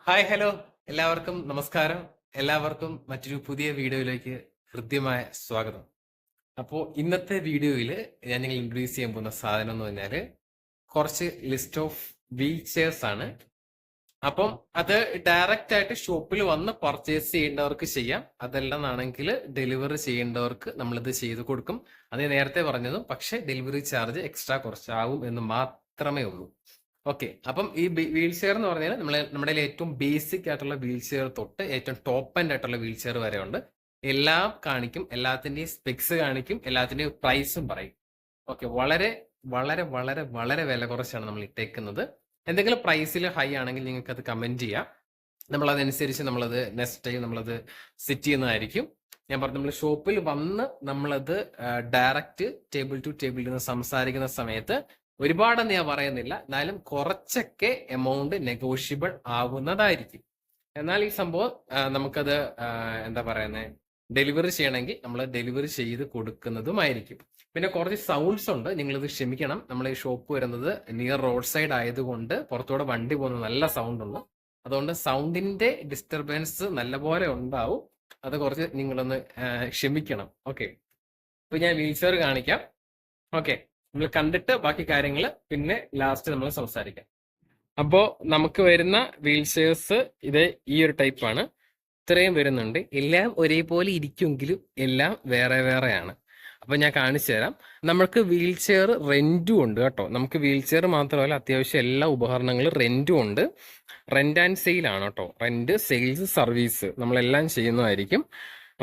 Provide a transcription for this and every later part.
Hi hello എല്ലാവർക്കും നമസ്കാരം. എല്ലാവർക്കും മറ്റൊരു പുതിയ വീഡിയോയിലേക്ക് ഹൃദ്യമായ സ്വാഗതം. അപ്പോൾ ഇന്നത്തെ വീഡിയോയിൽ ഞാൻ നിങ്ങൾ ഇൻട്രൊഡ്യൂസ് ചെയ്യാൻ പോകുന്ന സാധനം എന്ന് പറഞ്ഞാൽ കുറച്ച് ലിസ്റ്റ് ഓഫ് വീൽ ചെയർസ് ആണ്. അപ്പം അത് ഡയറക്റ്റ് ആയിട്ട് ഷോപ്പിൽ വന്ന് പർച്ചേസ് ചെയ്യേണ്ടവർക്ക് ചെയ്യാം. അതല്ലെന്നാണെങ്കിൽ ഡെലിവറി ചെയ്യേണ്ടവർക്ക് നമ്മളിത് ചെയ്ത് കൊടുക്കും. അത് ഞാൻ നേരത്തെ പറഞ്ഞതും, പക്ഷെ ഡെലിവറി ചാർജ് എക്സ്ട്രാ കുറച്ചാവും എന്ന് മാത്രമേ ഉള്ളൂ. ഓക്കെ, അപ്പം ഈ വീൽ ചെയർ എന്ന് പറഞ്ഞാൽ നമ്മുടെ ഏറ്റവും ബേസിക് ആയിട്ടുള്ള വീൽ ചെയർ തൊട്ട് ഏറ്റവും ടോപ്പ് എൻഡ് ആയിട്ടുള്ള വീൽ ചെയർ വരെ ഉണ്ട്. എല്ലാം കാണിക്കും, എല്ലാത്തിന്റെയും സ്പെക്സ് കാണിക്കും, എല്ലാത്തിന്റെയും പ്രൈസും പറയും. ഓക്കെ, വളരെ വളരെ വളരെ വളരെ വില കുറച്ചാണ് നമ്മൾ ഇട്ടേക്കുന്നത്. എന്തെങ്കിലും പ്രൈസിൽ ഹൈ ആണെങ്കിൽ നിങ്ങൾക്ക് അത് കമന്റ് ചെയ്യാം. നമ്മൾ അതനുസരിച്ച് നമ്മളത് നെക്സ്റ്റ് ടൈം നമ്മളത് സെറ്റ് ചെയ്യുന്നതായിരിക്കും. ഞാൻ പറഞ്ഞു, നമ്മൾ ഷോപ്പിൽ വന്ന് നമ്മളത് ഡയറക്റ്റ് ടേബിൾ ടു ടേബിൾ നിന്ന് സംസാരിക്കുന്ന സമയത്ത് ഒരുപാടെന്ന് ഞാൻ പറയുന്നില്ല, എന്നാലും കുറച്ചൊക്കെ എമൗണ്ട് നെഗോഷ്യബിൾ ആവുന്നതായിരിക്കും. എന്നാൽ ഈ സംഭവം നമുക്കത് എന്താ പറയുന്നത്, ഡെലിവറി ചെയ്യണമെങ്കിൽ നമ്മൾ ഡെലിവറി ചെയ്ത് കൊടുക്കുന്നതുമായിരിക്കും. പിന്നെ കുറച്ച് സൗണ്ട്സ് ഉണ്ട്, നിങ്ങളിത് ക്ഷമിക്കണം. നമ്മൾ ഈ ഷോപ്പ് വരുന്നത് നിയർ റോഡ് സൈഡ് ആയതുകൊണ്ട് പുറത്തൂടെ വണ്ടി പോകുന്ന നല്ല സൗണ്ട് ഉണ്ട്. അതുകൊണ്ട് സൗണ്ടിന്റെ ഡിസ്റ്റർബൻസ് നല്ലപോലെ ഉണ്ടാവും. അത് കുറച്ച് നിങ്ങളൊന്ന് ക്ഷമിക്കണം. ഓക്കെ, ഇപ്പൊ ഞാൻ വീൽ ചെയർ കാണിക്കാം. ഓക്കെ, നമ്മൾ കണ്ടിട്ട് ബാക്കി കാര്യങ്ങൾ പിന്നെ ലാസ്റ്റ് നമ്മൾ സംസാരിക്കാം. അപ്പോ നമുക്ക് വരുന്ന വീൽ ചെയർസ് ഇത് ഈ ഒരു ടൈപ്പാണ്. ഇത്രയും വരുന്നുണ്ട്. എല്ലാം ഒരേപോലെ ഇരിക്കുമെങ്കിലും എല്ലാം വേറെ വേറെയാണ്. അപ്പൊ ഞാൻ കാണിച്ചു തരാം. നമുക്ക് വീൽ ചെയർ റെന്റും ഉണ്ട് കേട്ടോ. നമുക്ക് വീൽ ചെയർ മാത്രമല്ല, അത്യാവശ്യം എല്ലാ ഉപകരണങ്ങളും റെന്റും ഉണ്ട്. റെന്റ് ആൻഡ് സെയിൽ ആണ് കേട്ടോ. റെന്റ്, സെയിൽസ്, സർവീസ് നമ്മളെല്ലാം ചെയ്യുന്നതായിരിക്കും.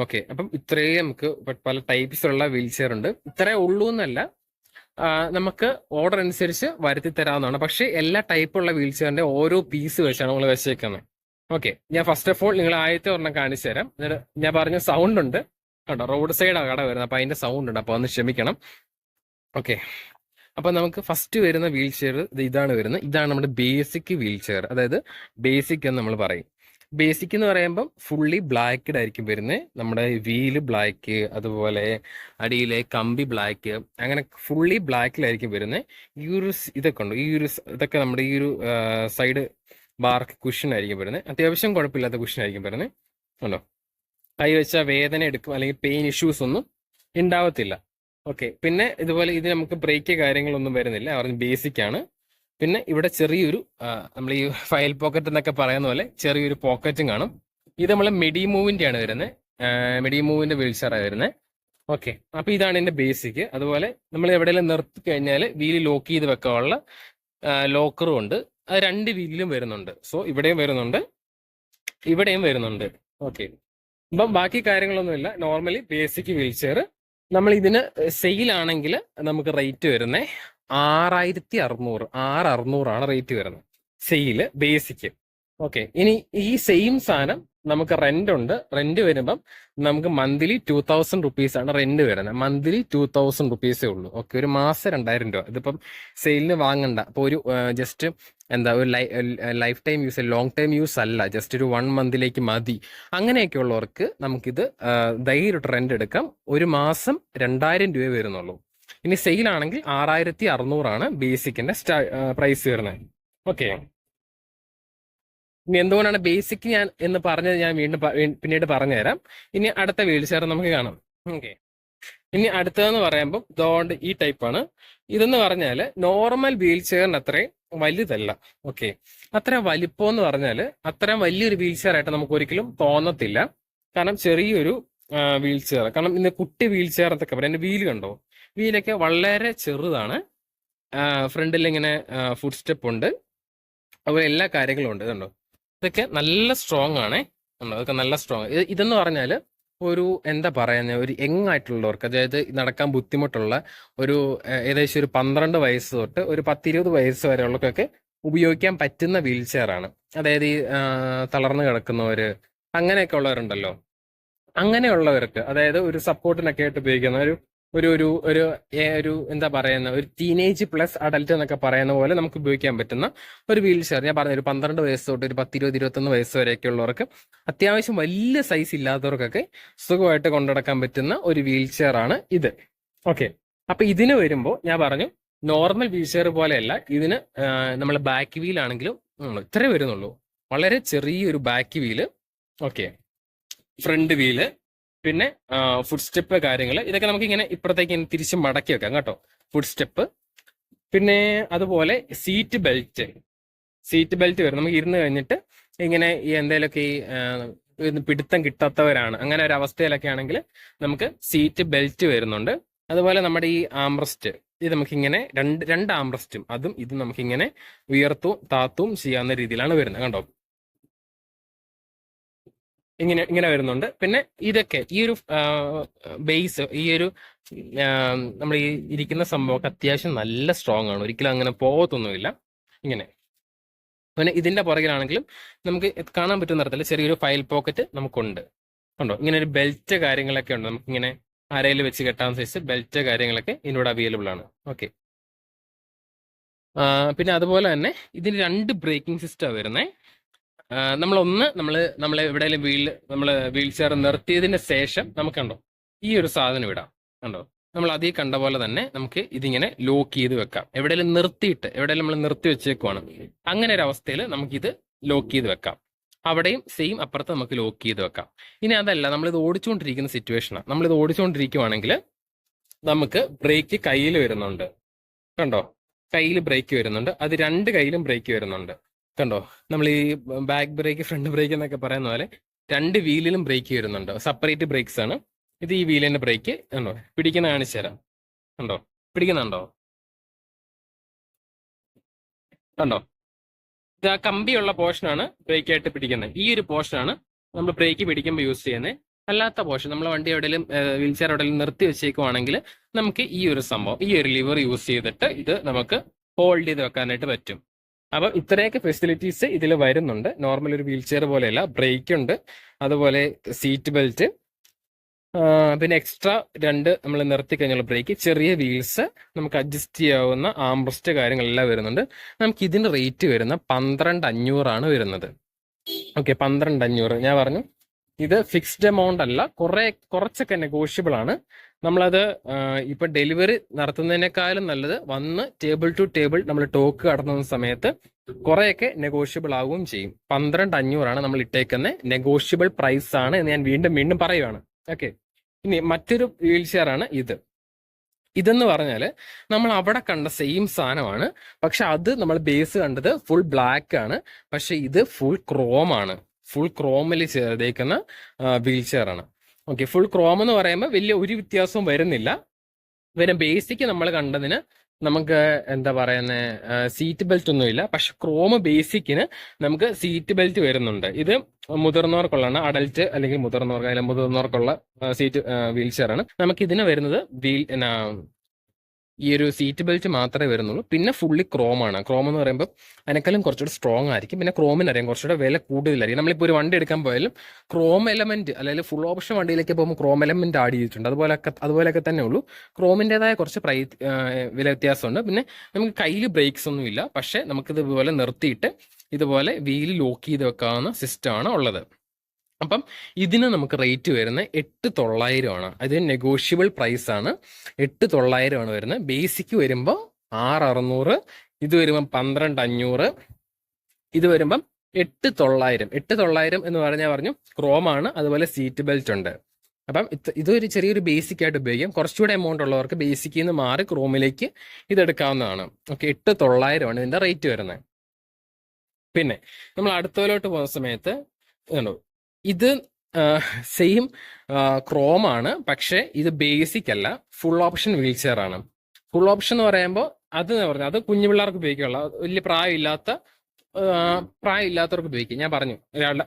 ഓക്കെ, അപ്പം ഇത്രയും നമുക്ക് പല ടൈപ്സ് ഉള്ള വീൽ ചെയർ ഉണ്ട്. ഇത്രേ ഉള്ളൂ എന്നല്ല, നമുക്ക് ഓർഡർ അനുസരിച്ച് വരുത്തി തരാവുന്നതാണ്. പക്ഷെ എല്ലാ ടൈപ്പുള്ള വീൽ ചെയറിന്റെ ഓരോ പീസ് വെച്ചാണ് നമ്മൾ വെച്ചേക്കുന്നത്. ഓക്കെ, ഞാൻ ഫസ്റ്റ് ഓഫ് ഓൾ നിങ്ങൾ ആദ്യത്തെ ഒരെണ്ണം കാണിച്ചു തരാം. എന്നിട്ട് ഞാൻ പറഞ്ഞ സൗണ്ട് ഉണ്ട് കേട്ടോ, റോഡ് സൈഡാണ് കട വരുന്നത്, അപ്പൊ അതിന്റെ സൗണ്ട് ഉണ്ട്, അപ്പൊ ഒന്ന് ക്ഷമിക്കണം. ഓക്കെ, അപ്പൊ നമുക്ക് ഫസ്റ്റ് വരുന്ന വീൽ ചെയർ ഇതാണ് വരുന്നത്. ഇതാണ് നമ്മുടെ ബേസിക് വീൽ ചെയർ, അതായത് ബേസിക് എന്ന് നമ്മൾ പറയും. ബേസിക് എന്ന് പറയുമ്പം ഫുള്ളി ബ്ലാക്കഡ് ആയിരിക്കും വരുന്നത്. നമ്മുടെ വീല് ബ്ലാക്ക്, അതുപോലെ അടിയിലെ കമ്പി ബ്ലാക്ക്, അങ്ങനെ ഫുള്ളി ബ്ലാക്കിലായിരിക്കും വരുന്നത്. ഈ ഒരു ഇതൊക്കെ ഉണ്ട്, ഈ ഒരു ഇതൊക്കെ നമ്മുടെ ഈ ഒരു സൈഡ് ബാർക്ക് കുഷൻ ആയിരിക്കും വരുന്നത്. അത്യാവശ്യം കുഴപ്പമില്ലാത്ത കുഷൻ ആയിരിക്കും വരുന്നത്. ഉണ്ടോ, കൈ വെച്ചാൽ വേദന എടുക്കും അല്ലെങ്കിൽ പെയിൻ ഇഷ്യൂസ് ഒന്നും ഉണ്ടാവത്തില്ല. ഓക്കെ, പിന്നെ ഇതുപോലെ ഇത് നമുക്ക് ബ്രേക്ക് കാര്യങ്ങളൊന്നും വരുന്നില്ല, പറഞ്ഞ് ബേസിക് ആണ്. പിന്നെ ഇവിടെ ചെറിയൊരു നമ്മൾ ഈ ഫയൽ പോക്കറ്റ് എന്നൊക്കെ പറയുന്ന പോലെ ചെറിയൊരു പോക്കറ്റും കാണും. ഇത് നമ്മൾ മെഡി മൂവിന്റെ ആണ് വരുന്നത്. മെഡി മൂവിന്റെ വീൽ ചെയറാണ് വരുന്നത്. ഓക്കെ, അപ്പൊ ഇതാണ് ഇതിന്റെ ബേസിക്. അതുപോലെ നമ്മൾ എവിടെയെങ്കിലും നിർത്തി കഴിഞ്ഞാൽ വീല് ലോക്ക് ചെയ്ത് വെക്കാനുള്ള ലോക്കറും ഉണ്ട്. അത് രണ്ട് വീലിലും വരുന്നുണ്ട്. സോ ഇവിടെയും വരുന്നുണ്ട്, ഇവിടെയും വരുന്നുണ്ട്. ഓക്കെ, അപ്പം ബാക്കി കാര്യങ്ങളൊന്നുമില്ല. നോർമലി ബേസിക് വീൽ ചെയർ നമ്മൾ ഇതിന് സെയിലാണെങ്കിൽ നമുക്ക് റേറ്റ് വരുന്നത് 6600, 6600 റേറ്റ് വരുന്നത് സെയില് ബേസിക്ക്. ഓക്കെ, ഇനി ഈ സെയിം സാധനം നമുക്ക് റെന്റ് ഉണ്ട്. റെന്റ് വരുമ്പം നമുക്ക് മന്ത്ലി 2000 റുപ്പീസ് ആണ് റെന്റ് വരുന്നത്. മന്ത്ലി 2000 റുപ്പീസേ ഉള്ളൂ. ഓക്കെ, ഒരു മാസം 2000 രൂപ. ഇതിപ്പം സെയിലിന് വാങ്ങണ്ട. അപ്പോൾ ഒരു ജസ്റ്റ് എന്താ, ഒരു life time use, long time use അല്ല, ജസ്റ്റ് ഒരു 1 മന്തിലേക്ക് മതി. അങ്ങനെയൊക്കെ ഉള്ളവർക്ക് നമുക്കിത് ധൈര്യമായിട്ട് റെന്റ് എടുക്കാം. ഒരു മാസം 2000 രൂപ വരുന്നുള്ളൂ. ഇനി സെയിലാണെങ്കിൽ 6600 ബേസിക്കിന്റെ പ്രൈസ് വരുന്നത്. ഓക്കെ, ഇനി എന്തുകൊണ്ടാണ് ബേസിക് ഞാൻ എന്ന് പറഞ്ഞത് ഞാൻ വീണ്ടും പിന്നീട് പറഞ്ഞുതരാം. ഇനി അടുത്ത വീൽ ചെയർ നമുക്ക് കാണാം. ഓക്കെ, ഇനി അടുത്തതെന്ന് പറയുമ്പോൾ ഇതുകൊണ്ട് ഈ ടൈപ്പാണ്. ഇതെന്ന് പറഞ്ഞാൽ നോർമൽ വീൽ ചെയറിന് അത്രയും വലുതല്ല. ഓക്കെ, അത്ര വലിപ്പം എന്ന് പറഞ്ഞാൽ അത്ര വലിയൊരു വീൽ ചെയർ ആയിട്ട് നമുക്ക് ഒരിക്കലും തോന്നത്തില്ല. കാരണം ചെറിയൊരു വീൽ ചെയർ, കാരണം ഇന്ന് കുട്ടി വീൽ ചെയർ എന്നൊക്കെ പറയാം. എൻ്റെ വീല് കണ്ടോ, വീലൊക്കെ വളരെ ചെറുതാണ്. ഫ്രണ്ടിൽ ഇങ്ങനെ ഫുഡ് സ്റ്റെപ്പ് ഉണ്ട്, അതുപോലെ എല്ലാ കാര്യങ്ങളും ഉണ്ട്. ഇതുണ്ടോ, ഇതൊക്കെ നല്ല സ്ട്രോങ് ആണ്. അതൊക്കെ നല്ല സ്ട്രോങ്. ഇതെന്ന് പറഞ്ഞാൽ ഒരു എന്താ പറയുന്നത്, ഒരു യങ് ആയിട്ടുള്ളവർക്ക്, അതായത് നടക്കാൻ ബുദ്ധിമുട്ടുള്ള ഒരു ഏകദേശം ഒരു 12 വയസ്സ് തൊട്ട് ഒരു 10-20 വയസ്സ് വരെയുള്ളവർക്കൊക്കെ ഉപയോഗിക്കാൻ പറ്റുന്ന വീൽ ചെയർ ആണ്. അതായത് ഈ തളർന്നു കിടക്കുന്നവര്, അങ്ങനെയൊക്കെ ഉള്ളവരുണ്ടല്ലോ, അങ്ങനെയുള്ളവർക്ക്, അതായത് ഒരു സപ്പോർട്ടിനൊക്കെ ആയിട്ട് ഉപയോഗിക്കുന്ന ഒരു ഒരു ഒരു ഒരു ഒരു എന്താ പറയുന്ന ഒരു ടീനേജ് പ്ലസ് അഡൽട്ട് എന്നൊക്കെ പറയുന്ന പോലെ നമുക്ക് ഉപയോഗിക്കാൻ പറ്റുന്ന ഒരു വീൽ ചെയർ. ഞാൻ പറഞ്ഞ ഒരു 12 വയസ്സ് തൊട്ട് ഒരു 10-20-21 വയസ്സ് വരെയൊക്കെ ഉള്ളവർക്ക്, അത്യാവശ്യം വലിയ സൈസ് ഇല്ലാത്തവർക്കൊക്കെ സുഖമായിട്ട് കൊണ്ടുനടക്കാൻ പറ്റുന്ന ഒരു വീൽ ചെയർ ആണ് ഇത്. ഓക്കെ, അപ്പൊ ഇതിന് വരുമ്പോൾ ഞാൻ പറഞ്ഞു, നോർമൽ വീൽ ചെയർ പോലെയല്ല. ഇതിന് നമ്മൾ ബാക്ക് വീൽ ആണെങ്കിലും ഇത്രേ വരുന്നുള്ളൂ. വളരെ ചെറിയൊരു back wheel, okay, front wheel, പിന്നെ ഫുഡ് സ്റ്റെപ്പ് കാര്യങ്ങൾ ഇതൊക്കെ നമുക്ക് ഇങ്ങനെ ഇപ്പുറത്തേക്ക് ഇങ്ങനെ തിരിച്ച് മടക്കി വെക്കാം കേട്ടോ. ഫുഡ് സ്റ്റെപ്പ്, പിന്നെ അതുപോലെ സീറ്റ് ബെൽറ്റ് വരും. നമുക്ക് ഇരുന്ന് കഴിഞ്ഞിട്ട് ഇങ്ങനെ ഈ എന്തെങ്കിലുമൊക്കെ പിടുത്തം കിട്ടാത്തവരാണ്, അങ്ങനെ ഒരു അവസ്ഥയിലൊക്കെ ആണെങ്കിൽ നമുക്ക് സീറ്റ് ബെൽറ്റ് വരുന്നുണ്ട്. അതുപോലെ നമ്മുടെ ഈ ആംറസ്റ്റ്, ഇത് നമുക്കിങ്ങനെ രണ്ട് ആംറസ്റ്റും അതും ഇതും നമുക്കിങ്ങനെ ഉയർത്തും താത്തും ചെയ്യാവുന്ന രീതിയിലാണ് വരുന്നത്. കണ്ടോ, ഇങ്ങനെ വരുന്നുണ്ട്. പിന്നെ ഇതൊക്കെ ഈ ഒരു ബേസ്, ഈ ഒരു നമ്മൾ ഈ ഇരിക്കുന്ന സംഭവമൊക്കെ അത്യാവശ്യം നല്ല സ്ട്രോങ് ആണ്, ഒരിക്കലും അങ്ങനെ പോകത്തൊന്നുമില്ല. ഇങ്ങനെ പിന്നെ ഇതിന്റെ പുറകിലാണെങ്കിലും നമുക്ക് കാണാൻ പറ്റുന്ന തരത്തിൽ ചെറിയൊരു ഫയൽ പോക്കറ്റ് നമുക്കുണ്ട്. കണ്ടോ, ഇങ്ങനെ ഒരു ബെൽറ്റ് കാര്യങ്ങളൊക്കെ ഉണ്ട്, നമുക്കിങ്ങനെ അരയിൽ വെച്ച് കെട്ടാൻ സൈസ് ബെൽറ്റ് കാര്യങ്ങളൊക്കെ ഇതിനോട് അവൈലബിൾ ആണ്. ഓക്കെ, പിന്നെ അതുപോലെ തന്നെ ഇതിന് 2 ബ്രേക്കിംഗ് സിസ്റ്റം വരുന്നത്. നമ്മൾ എവിടെയെങ്കിലും നമ്മൾ വീൽ ചെയർ നിർത്തിയതിന് ശേഷം നമുക്ക് കണ്ടോ ഈ ഒരു സാധനം ഇടാം. കണ്ടോ, നമ്മൾ അതിൽ കണ്ട പോലെ തന്നെ നമുക്ക് ഇതിങ്ങനെ ലോക്ക് ചെയ്ത് വെക്കാം. എവിടെയെങ്കിലും നമ്മൾ നിർത്തി വെച്ചേക്കുവാണ്, അങ്ങനെ ഒരു അവസ്ഥയിൽ നമുക്കിത് ലോക്ക് ചെയ്ത് വെക്കാം. അവിടെയും സെയിം അപ്പുറത്ത് നമുക്ക് ലോക്ക് ചെയ്ത് വെക്കാം. ഇനി അതല്ല, നമ്മളിത് ഓടിച്ചുകൊണ്ടിരിക്കുന്ന സിറ്റുവേഷനാണ്. നമ്മളിത് ഓടിച്ചുകൊണ്ടിരിക്കുവാണെങ്കിൽ നമുക്ക് ബ്രേക്ക് കയ്യിൽ വരുന്നുണ്ട്. കണ്ടോ, കയ്യിൽ ബ്രേക്ക് വരുന്നുണ്ട്, അത് 2 കയ്യിലും ബ്രേക്ക് വരുന്നുണ്ട്. കണ്ടോ, നമ്മൾ ഈ ബാക്ക് ബ്രേക്ക് ഫ്രണ്ട് ബ്രേക്ക് എന്നൊക്കെ പറയുന്ന പോലെ 2 വീലിലും ബ്രേക്ക് വരുന്നുണ്ട്. സെപ്പറേറ്റ് ബ്രേക്സ് ആണ്. ഇത് ഈ വീലിന്റെ ബ്രേക്ക്. കണ്ടോ, പിടിക്കുന്ന കാണിച്ചു തരാം. കണ്ടോ, പിടിക്കുന്നുണ്ടോ? കണ്ടോ, ഇത് ആ കമ്പിയുള്ള പോർഷനാണ് ബ്രേക്ക് ആയിട്ട് പിടിക്കുന്നത്. ഈ ഒരു പോർഷനാണ് നമ്മൾ ബ്രേക്ക് പിടിക്കുമ്പോൾ യൂസ് ചെയ്യുന്നത്. അല്ലാത്ത പോർഷൻ നമ്മൾ വണ്ടി എവിടെയും വീൽ ചെയർ എവിടെയും നിർത്തി വെച്ചേക്കുവാണെങ്കിൽ നമുക്ക് ഈ ഒരു സംഭവം, ഈ ഒരു ലിവർ യൂസ് ചെയ്തിട്ട് ഇത് നമുക്ക് ഹോൾഡ് ചെയ്ത് വെക്കാനായിട്ട് പറ്റും. അപ്പൊ ഇത്രയൊക്കെ ഫെസിലിറ്റീസ് ഇതിൽ വരുന്നുണ്ട്. നോർമൽ ഒരു വീൽ ചെയർ പോലെയല്ല. ബ്രേക്ക് ഉണ്ട്, അതുപോലെ സീറ്റ് ബെൽറ്റ്, പിന്നെ എക്സ്ട്രാ 2 നമ്മൾ നിർത്തി കഴിഞ്ഞുള്ള ബ്രേക്ക്, ചെറിയ വീൽസ്, നമുക്ക് അഡ്ജസ്റ്റ് ചെയ്യാവുന്ന ആംബ്രസ്റ്റ് കാര്യങ്ങളെല്ലാം വരുന്നുണ്ട്. നമുക്ക് ഇതിന് റേറ്റ് വരുന്ന 12,500 ആണ് വരുന്നത്. ഓക്കെ, 12,500 ഞാൻ പറഞ്ഞു. ഇത് ഫിക്സ്ഡ് എമൗണ്ട് അല്ല, കുറച്ചൊക്കെ നെഗോഷ്യബിൾ ആണ്. നമ്മളത് ഇപ്പൊ ഡെലിവറി നടത്തുന്നതിനേക്കാളും നല്ലത് വന്ന് ടേബിൾ ടു ടേബിൾ നമ്മൾ ടോക്ക് കടത്തുന്ന സമയത്ത് കുറെയൊക്കെ നെഗോഷ്യബിൾ ആവുകയും ചെയ്യും. 12,500 ആണ് നമ്മൾ ഇട്ടേക്കുന്ന നെഗോഷ്യബിൾ പ്രൈസ് ആണ് എന്ന് ഞാൻ വീണ്ടും പറയുകയാണ്. ഓക്കെ, ഇനി മറ്റൊരു വീൽ ചെയർ ആണ് ഇതെന്ന് പറഞ്ഞാൽ നമ്മൾ അവിടെ കണ്ട സെയിം സാധനമാണ്, പക്ഷെ അത് നമ്മൾ ബേസ് കണ്ടത് ഫുൾ ബ്ലാക്ക് ആണ്, പക്ഷെ ഇത് ഫുൾ ക്രോം ആണ്. ഫുൾ ക്രോമിൽ ചേർത്തേക്കുന്ന വീൽ ചെയർ ആണ്. ഓക്കെ, ഫുൾ ക്രോം എന്ന് പറയുമ്പോൾ വലിയ ഒരു വ്യത്യാസവും വരുന്നില്ല. പിന്നെ ബേസിക് നമ്മൾ കണ്ടതിന് നമുക്ക് എന്താ പറയുന്നത്, സീറ്റ് ബെൽറ്റ് ഒന്നുമില്ല, പക്ഷെ ക്രോം ബേസിക്കിന് നമുക്ക് സീറ്റ് ബെൽറ്റ് വരുന്നുണ്ട്. ഇത് മുതിർന്നവർക്കുള്ളതാണ്, അഡൽറ്റ് അല്ലെങ്കിൽ മുതിർന്നവർക്കുള്ള സീറ്റ് വീൽ ചെയർ ആണ്. നമുക്ക് ഇതിന് വരുന്നത് ഈ ഒരു സീറ്റ് ബെൽറ്റ് മാത്രമേ വരുന്നുള്ളൂ. പിന്നെ ഫുള്ളി ക്രോം ആണ്. ക്രോം എന്ന് പറയുമ്പോൾ അതിനേക്കാളും കുറച്ചുകൂടെ സ്ട്രോങ് ആയിരിക്കും. പിന്നെ ക്രോമിനറിയാം കുറച്ചുകൂടെ വില കൂടുതലായിരിക്കും. നമ്മളിപ്പോൾ ഒരു വണ്ടി എടുക്കാൻ പോയാലും ക്രോം എലമെന്റ്, അല്ലെങ്കിൽ ഫുൾ ഓപ്ഷൻ വണ്ടിയിലേക്ക് പോകുമ്പോൾ ക്രോം എലമെന്റ് ആഡ് ചെയ്തിട്ടുണ്ട്. അതുപോലെയൊക്കെ തന്നെ ഉള്ളൂ. ക്രോമിൻ്റെതായ കുറച്ച് വില വ്യത്യാസമുണ്ട്. പിന്നെ നമുക്ക് കയ്യിൽ ബ്രേക്സ് ഒന്നും ഇല്ല, പക്ഷെ നമുക്കിത് ഇതുപോലെ നിർത്തിയിട്ട് ഇതുപോലെ വീല് ലോക്ക് ചെയ്ത് വെക്കാവുന്ന സിസ്റ്റമാണ് ഉള്ളത്. അപ്പം ഇതിന് നമുക്ക് റേറ്റ് വരുന്നത് 8,900 ആണ്. അത് നെഗോഷ്യബിൾ പ്രൈസ് ആണ്. 8,900 ആണ് വരുന്നത്. ബേസിക് വരുമ്പോൾ 6,600, ഇത് വരുമ്പം 12,500, ഇത് വരുമ്പം 8,900. 8,900 എന്ന് പറഞ്ഞു ക്രോമാണ്, അതുപോലെ സീറ്റ് ബെൽറ്റ് ഉണ്ട്. അപ്പം ഇതൊരു ചെറിയൊരു ബേസിക് ആയിട്ട് ഉപയോഗിക്കാം. കുറച്ചുകൂടെ എമൗണ്ട് ഉള്ളവർക്ക് ബേസിക്കിൽ നിന്ന് മാറി ക്രോമിലേക്ക് ഇതെടുക്കാവുന്നതാണ്. ഓക്കെ, 8,900 ആണ് ഇതിന്റെ റേറ്റ് വരുന്നത്. പിന്നെ നമ്മൾ അടുത്തതിലോട്ട് പോകുന്ന സമയത്ത് ഇത് സെയിം ക്രോം ആണ്, പക്ഷെ ഇത് ബേസിക് അല്ല, ഫുൾ ഓപ്ഷൻ വീൽ ചെയർ ആണ്. ഫുൾ ഓപ്ഷൻ എന്ന് പറയുമ്പോൾ അത് കുഞ്ഞു പിള്ളേർക്ക് ഉപയോഗിക്കാനുള്ള, വലിയ പ്രായമില്ലാത്തവർക്ക് ഉപയോഗിക്കും. ഞാൻ പറഞ്ഞു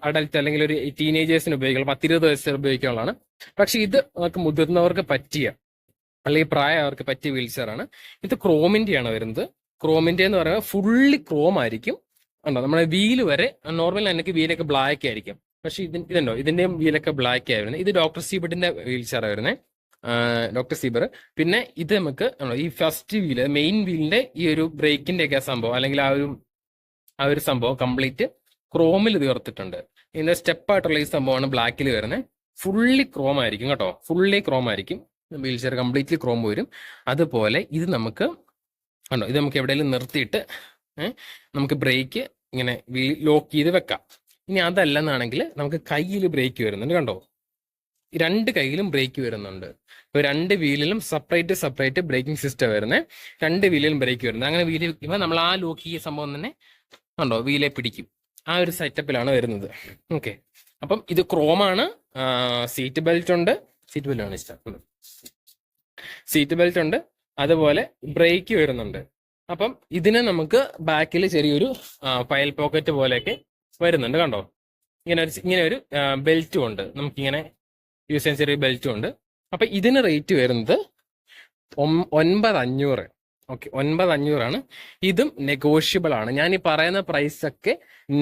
അഡൽറ്റ് അല്ലെങ്കിൽ ഒരു ടീനേജേഴ്സിന് ഉപയോഗിക്കുക, 10-20 വയസ്സ് ഉപയോഗിക്കാനുള്ളതാണ്. പക്ഷെ ഇത് നമുക്ക് മുതിർന്നവർക്ക് പറ്റിയ, അല്ലെങ്കിൽ പ്രായവർക്ക് പറ്റിയ വീൽ ചെയർ ആണ്. ഇത് ക്രോമിന്റെയാണ് വരുന്നത്. ക്രോമിന്റെ എന്ന് പറയുമ്പോൾ ഫുള്ളി ക്രോം ആയിരിക്കും. ഉണ്ടോ, നമ്മുടെ വീല് വരെ നോർമൽ എനിക്ക് വീലൊക്കെ ബ്ലാക്ക് ആയിരിക്കും, പക്ഷെ ഇതിന്റെയും വീലൊക്കെ ബ്ലാക്ക് ആയിരുന്നു. ഇത് ഡോക്ടർ സീബറിന്റെ വീൽ ചെയർ ആയിരുന്നേ, ഡോക്ടർ സീബർ. പിന്നെ ഇത് നമുക്ക് ഈ ഫസ്റ്റ് വീല്, മെയിൻ വീലിന്റെ ഈ ഒരു ബ്രേക്കിന്റെ ഒക്കെ സംഭവം, അല്ലെങ്കിൽ ആ ഒരു സംഭവം കംപ്ലീറ്റ് ക്രോമിൽ തീർത്തിട്ടുണ്ട്. ഇതിന്റെ സ്റ്റെപ്പായിട്ടുള്ള ഈ സംഭവമാണ് ബ്ലാക്കിൽ വരുന്നത്. ഫുള്ളി ക്രോം ആയിരിക്കും കേട്ടോ, ഫുള്ളി ക്രോം ആയിരിക്കും. വീൽ ചെയർ കംപ്ലീറ്റ്ലി ക്രോം വരും. അതുപോലെ ഇത് നമുക്ക് എവിടെയെങ്കിലും നിർത്തിയിട്ട് നമുക്ക് ബ്രേക്ക് ഇങ്ങനെ ലോക്ക് ചെയ്ത് വെക്കാം. ഇനി അതല്ലെന്നാണെങ്കിൽ നമുക്ക് കയ്യിൽ ബ്രേക്ക് വരുന്നുണ്ട്, കണ്ടോ? രണ്ട് കൈയിലും ബ്രേക്ക് വരുന്നുണ്ട്. ഇപ്പൊ രണ്ട് വീലിലും സെപ്പറേറ്റ് ബ്രേക്കിംഗ് സിസ്റ്റം വരുന്നത്. രണ്ട് വീലിലും ബ്രേക്ക് വരുന്നത്. അങ്ങനെ വീല് ഇപ്പൊ നമ്മൾ ആ ലോക്ക് ചെയ്യുന്ന സംഭവം തന്നെ കണ്ടോ വീലെ പിടിക്കും. ആ ഒരു സെറ്റപ്പിലാണ് വരുന്നത്. ഓക്കെ, അപ്പം ഇത് ക്രോമാണ്. സീറ്റ് ബെൽറ്റ് ഉണ്ട്. സീറ്റ് ബെൽറ്റ് ആണ് ഇഷ്ടം. സീറ്റ് ബെൽറ്റ് ഉണ്ട്, അതുപോലെ ബ്രേക്ക് വരുന്നുണ്ട്. അപ്പം ഇതിന് നമുക്ക് ബാക്കിൽ ചെറിയൊരു ഫയൽ പോക്കറ്റ് പോലെയൊക്കെ വരുന്നുണ്ട്, കണ്ടോ? ഇങ്ങനെ ഒരു ബെൽറ്റും ഉണ്ട്, നമുക്കിങ്ങനെ യൂസ് ചെയ്യാൻ ചെറിയ ബെൽറ്റും ഉണ്ട്. അപ്പൊ ഇതിന് റേറ്റ് വരുന്നത് 9500. ഓക്കെ, 9500 ഇതും നെഗോഷ്യബിൾ ആണ്. ഞാൻ ഈ പറയുന്ന പ്രൈസ് ഒക്കെ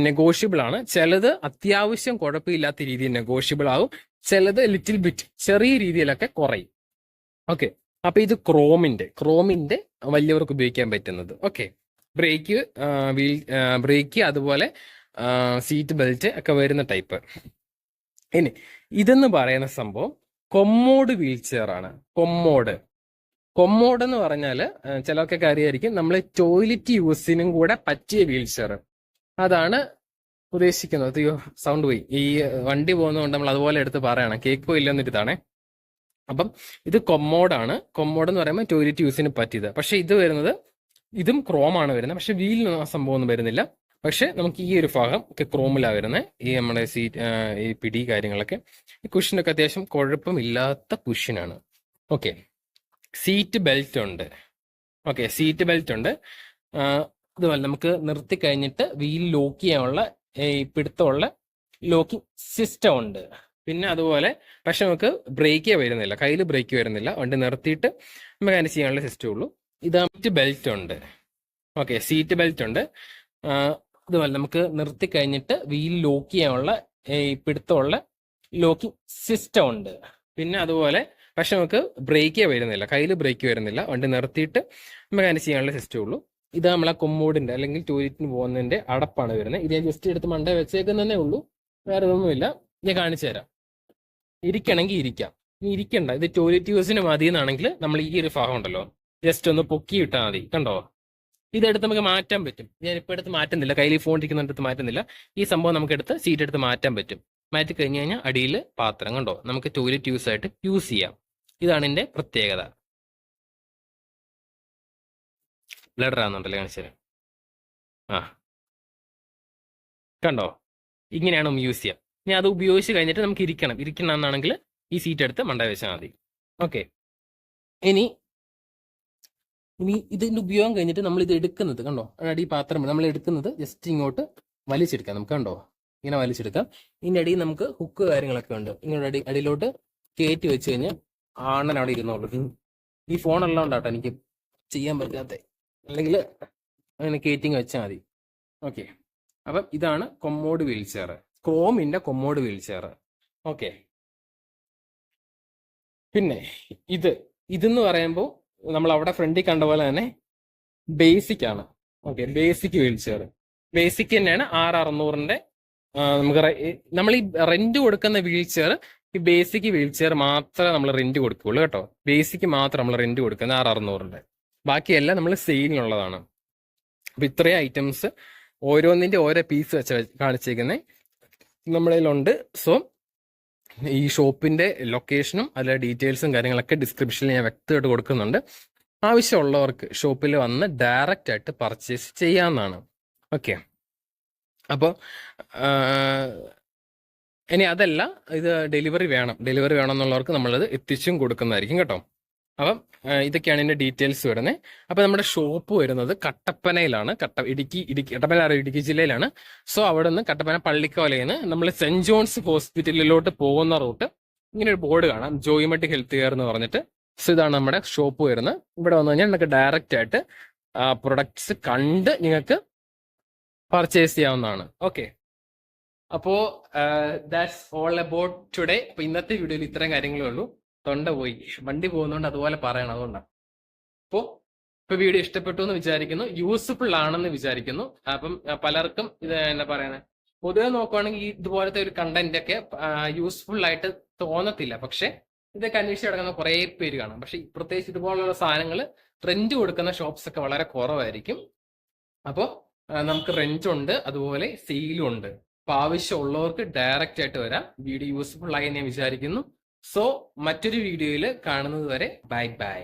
നെഗോഷ്യബിൾ ആണ്. ചിലത് അത്യാവശ്യം കുഴപ്പമില്ലാത്ത രീതിയിൽ നെഗോഷ്യബിൾ ആവും, ചിലത് ലിറ്റിൽ ബിറ്റ് ചെറിയ രീതിയിലൊക്കെ കുറയും. ഓക്കെ, അപ്പൊ ഇത് ക്രോമിന്റെ വലിയവർക്ക് ഉപയോഗിക്കാൻ പറ്റുന്നത്. ഓക്കെ, ബ്രേക്ക് അതുപോലെ സീറ്റ് ബെൽറ്റ് ഒക്കെ വരുന്ന ടൈപ്പ്. ഇനി ഇതെന്ന് പറയുന്ന സംഭവം കൊമ്മോഡ് വീൽ ചെയർ ആണ്. കൊമ്മോഡ് എന്ന് പറഞ്ഞാൽ ചിലർക്കൊക്കെ അറിയായിരിക്കും, നമ്മൾ ടോയ്ലറ്റ് യൂസിനും കൂടെ പറ്റിയ വീൽ ചെയർ. അതാണ് ഉദ്ദേശിക്കുന്നത്. അയ്യോ, സൗണ്ട് പോയി. ഈ വണ്ടി പോകുന്നതുകൊണ്ട് നമ്മൾ അതുപോലെ എടുത്ത് പറയണം, കേൾക്കോ ഇല്ലെന്നിട്ടാണേ. അപ്പം ഇത് കൊമ്മോഡ് എന്ന് പറയുമ്പോൾ ടോയ്ലറ്റ് യൂസിന് പറ്റിയത്. പക്ഷെ ഇത് വരുന്നത്, ഇതും ക്രോമാണ് വരുന്നത്. പക്ഷെ വീലിനൊന്നും ആ സംഭവം ഒന്നും വരുന്നില്ല. പക്ഷെ നമുക്ക് ഈ ഒരു ഭാഗം ഒക്കെ ക്രോമിലാണ് വരുന്നത്. ഈ നമ്മുടെ സീറ്റ്, ഈ പിടി കാര്യങ്ങളൊക്കെ. ഈ കുഷ്യനൊക്കെ അത്യാവശ്യം കുഴപ്പമില്ലാത്ത കുഷ്യനാണ്. ഓക്കെ, സീറ്റ് ബെൽറ്റ് ഉണ്ട്. അതുപോലെ നമുക്ക് നിർത്തി കഴിഞ്ഞിട്ട് വീൽ ലോക്ക് ചെയ്യാനുള്ള ഈ പിടുത്തമുള്ള ലോക്കിംഗ് സിസ്റ്റം ഉണ്ട്. പിന്നെ അതുപോലെ പക്ഷെ നമുക്ക് ബ്രേക്കേ വരുന്നില്ല, കയ്യിൽ ബ്രേക്ക് വരുന്നില്ല. വണ്ടി നിർത്തിയിട്ട് നമുക്ക് അതിന് ചെയ്യാനുള്ള സിസ്റ്റം ഉള്ളൂ. ഇത് സീറ്റ് ബെൽറ്റ് ഉണ്ട്. ഓക്കെ, സീറ്റ് ബെൽറ്റ് ഉണ്ട്. അതുപോലെ നമുക്ക് നിർത്തി കഴിഞ്ഞിട്ട് വീൽ ലോക്ക് ചെയ്യാനുള്ള ഈ പിടുത്തമുള്ള ലോക്കിംഗ് സിസ്റ്റം ഉണ്ട്. പിന്നെ അതുപോലെ പക്ഷെ നമുക്ക് ബ്രേക്കേ വരുന്നില്ല, കയ്യിൽ ബ്രേക്ക് വരുന്നില്ല. വണ്ടി നിർത്തിയിട്ട് നമുക്ക് അതിന് ചെയ്യാനുള്ള സിസ്റ്റം ഉള്ളൂ. ഇത് നമ്മളെ കൊമ്മോഡിന്റെ അല്ലെങ്കിൽ ടോയ്ലറ്റിന് പോകുന്നതിന്റെ അടപ്പാണ് വരുന്നത്. ഇത് ഞാൻ ജസ്റ്റ് എടുത്ത് മണ്ടേ വെച്ചേക്കുന്നതേ ഉള്ളൂ, വേറെ ഒന്നുമില്ല. ഞാൻ കാണിച്ചു തരാം. ഇരിക്കണമെങ്കിൽ ഇരിക്കാം, ഇനി ഇരിക്കണ്ട. ഇത് ടോയ്ലറ്റ് യൂസിന് മതി എന്നാണെങ്കിൽ നമ്മൾ ഈ ഒരു ഭാഗം ഉണ്ടല്ലോ ജസ്റ്റ് ഒന്ന് പൊക്കി ഇട്ടാൽ മതി, കണ്ടോ? ഇതെടുത്ത് നമുക്ക് മാറ്റാൻ പറ്റും. ഞാൻ ഇപ്പോൾ എടുത്ത് മാറ്റുന്നില്ല, കയ്യിൽ ഫോൺ ഇരിക്കുന്നിടത്ത് മാറ്റുന്നില്ല. ഈ സംഭവം നമുക്ക് എടുത്ത് സീറ്റ് എടുത്ത് മാറ്റാൻ പറ്റും. മാറ്റി കഴിഞ്ഞ് കഴിഞ്ഞാൽ അടിയിൽ പാത്രം, കണ്ടോ? നമുക്ക് ടോയ്ലറ്റ് യൂസ് ആയിട്ട് യൂസ് ചെയ്യാം. ഇതാണ് ഇതിന്റെ പ്രത്യേകത. ബ്ലഡർ ആണെന്നുണ്ടല്ലേ, കാണിച്ചു തരാം. കണ്ടോ? ഇങ്ങനെയാണ് യൂസ് ചെയ്യാം. ഇനി അത് ഉപയോഗിച്ച് കഴിഞ്ഞിട്ട് നമുക്ക് ഇരിക്കണം എന്നാണെങ്കിൽ ഈ സീറ്റ് എടുത്ത് മണ്ട വെച്ചാൽ മതി. ഓക്കെ, ഇനി ഇതിന്റെ ഉപയോഗം കഴിഞ്ഞിട്ട് നമ്മൾ ഇത് എടുക്കുന്നത്, കണ്ടോ? അടി പാത്രം നമ്മൾ എടുക്കുന്നത് ജസ്റ്റ് ഇങ്ങോട്ട് വലിച്ചെടുക്കാം. നമുക്ക് കണ്ടോ, ഇങ്ങനെ വലിച്ചെടുക്കാം. ഇതിന്റെ അടിയിൽ നമുക്ക് ഹുക്ക് കാര്യങ്ങളൊക്കെ ഉണ്ട്. ഇങ്ങോട്ട് അടിയിലോട്ട് കയറ്റി വെച്ച് കഴിഞ്ഞാൽ ആണൻ അവിടെ ഇരുന്നോളൂ. ഈ ഫോണെല്ലാം ഉണ്ടാട്ടോ എനിക്ക് ചെയ്യാൻ പറ്റാത്ത, അല്ലെങ്കിൽ അങ്ങനെ കയറ്റിങ് വെച്ചാൽ മതി. ഓക്കെ, അപ്പം ഇതാണ് കൊമ്മോഡ് വീൽ ചെയർ, ക്രോമിന്റെ കൊമ്മോഡ് വീൽ ചെയർ. ഓക്കെ, പിന്നെ ഇതെന്ന് പറയുമ്പോൾ നമ്മൾ അവിടെ ഫ്രണ്ടിൽ കണ്ട പോലെ തന്നെ ബേസിക് ആണ്. Okay, basic wheel chair basic തന്നെയാണ്. 6600 നമുക്ക് നമ്മൾ ഈ റെന്റ് കൊടുക്കുന്ന വീൽ ചെയർ, ഈ ബേസിക് വീൽ ചെയർ മാത്രമേ നമ്മൾ റെന്റ് കൊടുക്കുകയുള്ളൂ കേട്ടോ. ബേസിക് മാത്രം നമ്മൾ റെന്റ് കൊടുക്കുന്നത് 6600. ബാക്കിയെല്ലാം നമ്മൾ സെയിലിനുള്ളതാണ്. അപ്പൊ ഇത്രയും ഐറ്റംസ് ഓരോന്നിന്റെ ഓരോ പീസ് വെച്ച് കാണിച്ചേക്കുന്നത് നമ്മുടെ കയ്യിലുണ്ട്. സോ ഈ ഷോപ്പിന്റെ ലൊക്കേഷനും അതിലെ ഡീറ്റെയിൽസും കാര്യങ്ങളൊക്കെ ഡിസ്ക്രിപ്ഷനിൽ ഞാൻ വ്യക്തമായിട്ട് കൊടുക്കുന്നുണ്ട്. ആവശ്യമുള്ളവർക്ക് ഷോപ്പിൽ വന്ന് ഡയറക്റ്റ് ആയിട്ട് പർച്ചേസ് ചെയ്യാവുന്നതാണ്. ഓക്കെ, അപ്പോൾ ഇനി അതല്ല, ഇത് ഡെലിവറി വേണം എന്നുള്ളവർക്ക് നമ്മളത് എത്തിച്ചും കൊടുക്കുന്നതായിരിക്കും കേട്ടോ. അപ്പം ഇതൊക്കെയാണ് ഇതിന്റെ ഡീറ്റെയിൽസ് വരുന്നത്. അപ്പൊ നമ്മുടെ ഷോപ്പ് വരുന്നത് കട്ടപ്പനയിലാണ്. ഇടുക്കി ജില്ലയിലാണ്. സോ അവിടെ നിന്ന് കട്ടപ്പന പള്ളിക്കോലയിൽ നിന്ന് നമ്മൾ സെന്റ് ജോൺസ് ഹോസ്പിറ്റലിലോട്ട് പോകുന്ന റൂട്ട് ഇങ്ങനെ ഒരു ബോർഡ് കാണാം, ജോയിമെട്രിക് ഹെൽത്ത് കെയർ എന്ന് പറഞ്ഞിട്ട്. സോ ഇതാണ് നമ്മുടെ ഷോപ്പ് വരുന്നത്. ഇവിടെ വന്നു കഴിഞ്ഞാൽ നിങ്ങൾക്ക് ഡയറക്റ്റ് ആയിട്ട് പ്രൊഡക്ട്സ് കണ്ട് നിങ്ങൾക്ക് പർച്ചേസ് ചെയ്യാവുന്നതാണ്. ഓക്കെ, അപ്പോ ദാറ്റ്സ് ഓൾ അബൌട്ട് ടുഡേ. അപ്പൊ ഇന്നത്തെ വീഡിയോയിൽ ഇത്രയും കാര്യങ്ങളേ ഉള്ളൂ. തൊണ്ട പോയി, വണ്ടി പോകുന്നതുകൊണ്ട് അതുപോലെ പറയണം, അതുകൊണ്ടാണ്. ഇപ്പൊ വീഡിയോ ഇഷ്ടപ്പെട്ടു എന്ന് വിചാരിക്കുന്നു, യൂസ്ഫുൾ ആണെന്ന് വിചാരിക്കുന്നു. അപ്പം പലർക്കും ഇത് എന്താ പറയുന്നത്, പൊതുവെ നോക്കുവാണെങ്കിൽ ഇതുപോലത്തെ ഒരു കണ്ടന്റ് ഒക്കെ യൂസ്ഫുൾ ആയിട്ട് തോന്നത്തില്ല. പക്ഷെ ഇതൊക്കെ അന്വേഷിച്ച് കിടക്കുന്ന കുറെ പേര് കാണാം. പക്ഷെ പ്രത്യേകിച്ച് ഇതുപോലുള്ള സാധനങ്ങൾ റെന്റ് കൊടുക്കുന്ന ഷോപ്സ് ഒക്കെ വളരെ കുറവായിരിക്കും. അപ്പോൾ നമുക്ക് റെന്റ് ഉണ്ട്, അതുപോലെ സെയിലും ഉണ്ട്. അപ്പൊ ആവശ്യമുള്ളവർക്ക് ഡയറക്റ്റ് ആയിട്ട് വരാം. വീഡിയോ യൂസ്ഫുൾ ആയി ഞാൻ വിചാരിക്കുന്നു. സോ മറ്റൊരു വീഡിയോയിൽ കാണുന്നത് വരെ ബൈ ബൈ.